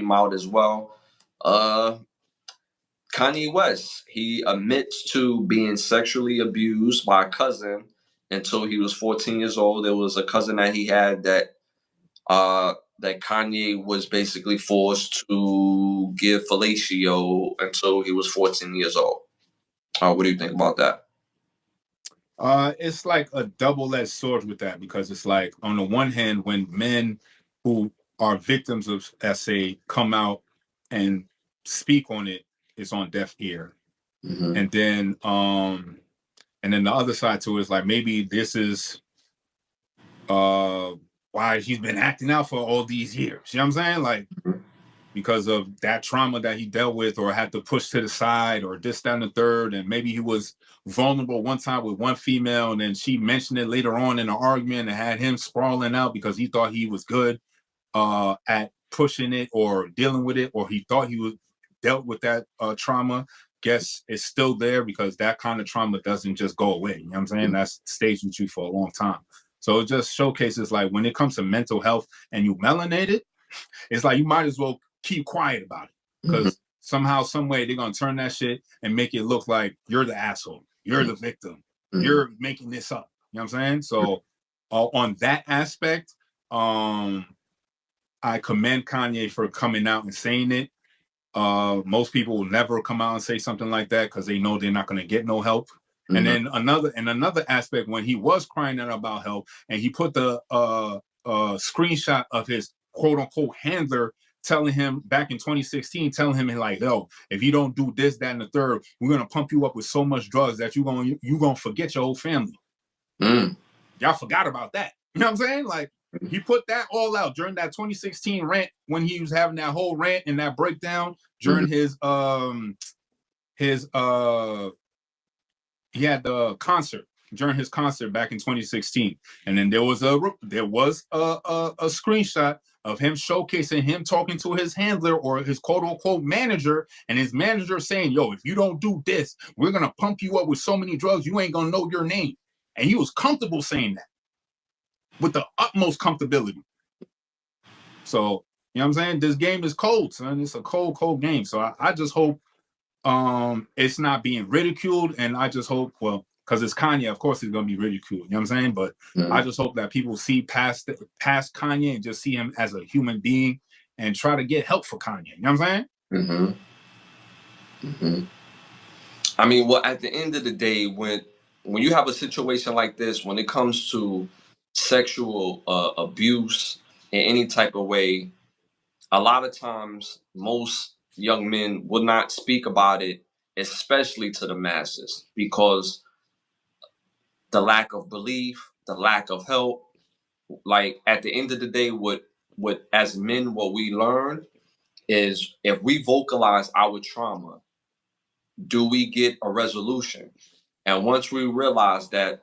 came out as well. Kanye West, he admits to being sexually abused by a cousin until he was 14 years old. There was a cousin that he had that Kanye was basically forced to give fellatio until he was 14 years old. What do you think about that? It's like a double-edged sword with that, because it's like, on the one hand, when men who are victims of SA come out and speak on it, it's on deaf ear. Mm-hmm. And then the other side to it is like, maybe this is why he's been acting out for all these years. You know what I'm saying? Like, because of that trauma that he dealt with, or had to push to the side, or this, that, and the third. And maybe he was vulnerable one time with one female, and then she mentioned it later on in an argument and had him sprawling out because he thought he was good at pushing it or dealing with it, or he thought he was dealt with that trauma. Guess it's still there, because that kind of trauma doesn't just go away. You know what I'm saying? That's stayed with you for a long time. So it just showcases, like, when it comes to mental health and you melanated, it's like you might as well keep quiet about it, because somehow, some way, they're gonna turn that shit and make it look like you're the asshole, you're the victim, you're making this up. You know what I'm saying? So on that aspect, I commend Kanye for coming out and saying it. Most people will never come out and say something like that, because they know they're not going to get no help. And then another aspect, when he was crying out about help, and he put the screenshot of his quote unquote handler telling him back in 2016, telling him, like, yo, if you don't do this, that, and the third, we're gonna pump you up with so much drugs that you're gonna forget your whole family. Y'all forgot about that. You know what I'm saying? Like, he put that all out during that 2016 rant, when he was having that whole rant and that breakdown during his he had the concert, during his concert back in 2016. And then there was a screenshot of him showcasing him talking to his handler, or his quote unquote manager, and his manager saying, yo, if you don't do this, we're gonna pump you up with so many drugs you ain't gonna know your name. And he was comfortable saying that, with the utmost comfortability. So, you know what I'm saying? This game is cold, son. It's a cold game. So I just hope it's not being ridiculed. And I just hope, well, because it's Kanye, of course it's going to be ridiculed. You know what I'm saying? But I just hope that people see past Kanye and just see him as a human being and try to get help for Kanye. You know what I'm saying? I mean, well, at the end of the day, when you have a situation like this, when it comes to sexual abuse in any type of way, a lot of times most young men will not speak about it, especially to the masses, because the lack of belief, the lack of help. Like, at the end of the day, what as men, what we learn is, if we vocalize our trauma, do we get a resolution? And once we realize that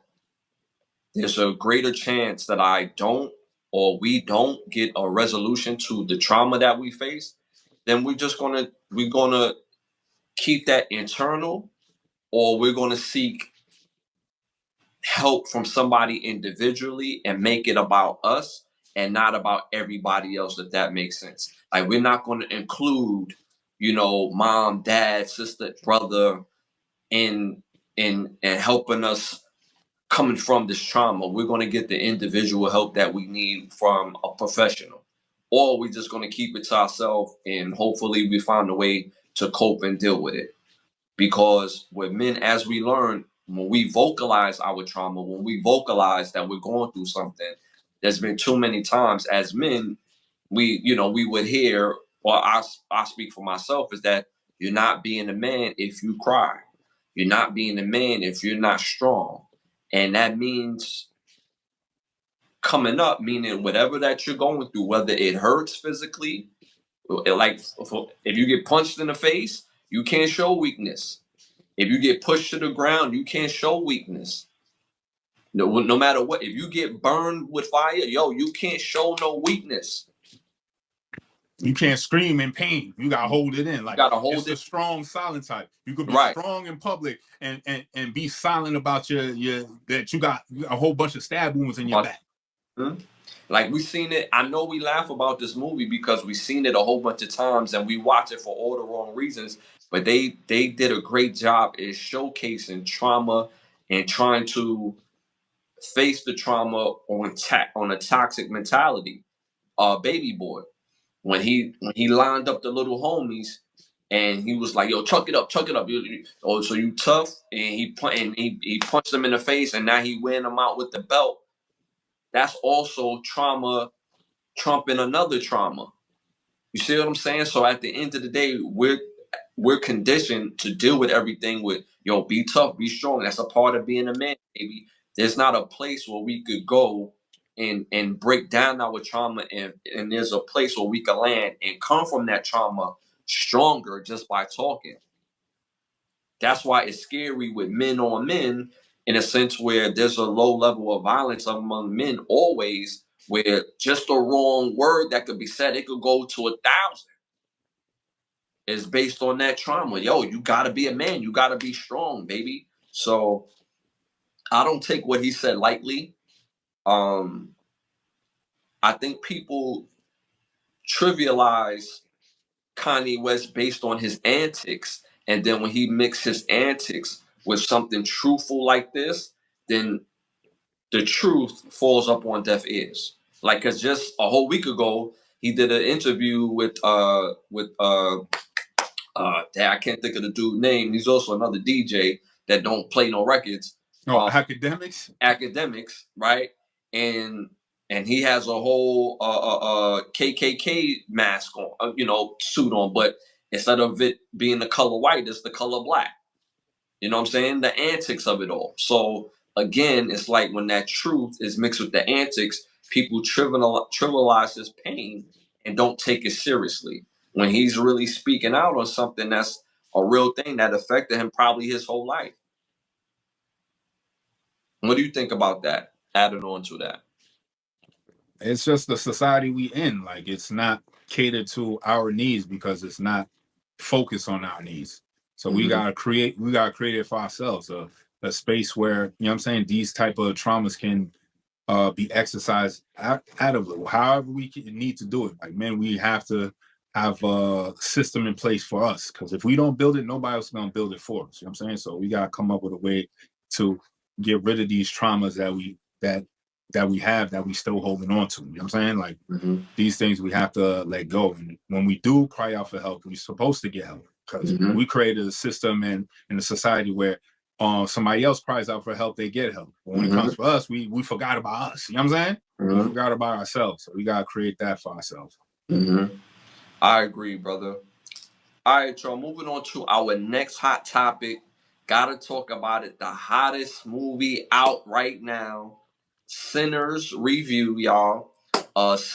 there's a greater chance that I don't, or we don't get a resolution to the trauma that we face, then we're gonna keep that internal, or we're gonna seek help from somebody individually and make it about us and not about everybody else, if that makes sense. Like, we're not going to include, mom, dad, sister, brother in helping us coming from this trauma. We're going to get the individual help that we need from a professional, or we're just going to keep it to ourselves and hopefully we find a way to cope and deal with it. Because with men, as we learn, when we vocalize our trauma, when we vocalize that we're going through something, there's been too many times as men, we would hear, or I speak for myself, is that you're not being a man if you cry. You're not being a man if you're not strong. And that means coming up, meaning whatever that you're going through, whether it hurts physically, like if you get punched in the face, you can't show weakness. If you get pushed to the ground, you can't show weakness. No matter what. If you get burned with fire, you can't show no weakness. You can't scream in pain. You gotta hold it in. Like, you gotta hold it's it. The strong, silent type. You could be strong in public and be silent about that you got a whole bunch of stab wounds in your back. Like we seen it. I know we laugh about this movie because we seen it a whole bunch of times and we watch it for all the wrong reasons. But they did a great job in showcasing trauma and trying to face the trauma on a toxic mentality. Baby Boy, when he lined up the little homies and he was like, "Yo, chuck it up." Oh, so you tough? And he punched them in the face, and now he wearing them out with the belt. That's also trauma trumping another trauma. You see what I'm saying? So at the end of the day, we're conditioned to deal with everything with, yo, be tough, be strong. That's a part of being a man, baby. There's not a place where we could go and break down our trauma, and there's a place where we can land and come from that trauma stronger just by talking. That's why it's scary with men on men, in a sense where there's a low level of violence among men always, where just a wrong word that could be said, it could go to 1,000. Is based on that trauma. Yo, you gotta be a man. You gotta be strong, baby. So I don't take what he said lightly. Um, I think people trivialize Kanye West based on his antics, and then when he mixed his antics with something truthful like this, then the truth falls up on deaf ears. Like, cause just a whole week ago, he did an interview I can't think of the dude's name. He's also another DJ that don't play no records. Oh, academics. Academics, right? And he has a whole KKK mask on, suit on, but instead of it being the color white, it's the color black. You know what I'm saying? The antics of it all. So again, it's like when that truth is mixed with the antics, people trivialize his pain and don't take it seriously. When he's really speaking out on something that's a real thing that affected him probably his whole life. What do you think about that? Adding on to that. It's just the society we in. Like, it's not catered to our needs because it's not focused on our needs. So we gotta create it for ourselves. A space where, you know what I'm saying, these type of traumas can be exercised out of it. However we need to do it. Like, man, we have to have a system in place for us, because if we don't build it, nobody else is gonna build it for us. You know what I'm saying? So we gotta come up with a way to get rid of these traumas that we have, that we still holding on to. You know what I'm saying? Like, these things we have to let go. And when we do cry out for help, we're supposed to get help, because we created a system and in a society where somebody else cries out for help, they get help. But when it comes for us, we forgot about us. You know what I'm saying? We forgot about ourselves. So we gotta create that for ourselves. I agree, brother. All right, y'all. Moving on to our next hot topic. Gotta talk about it. The hottest movie out right now. Sinners review, y'all. Sinners.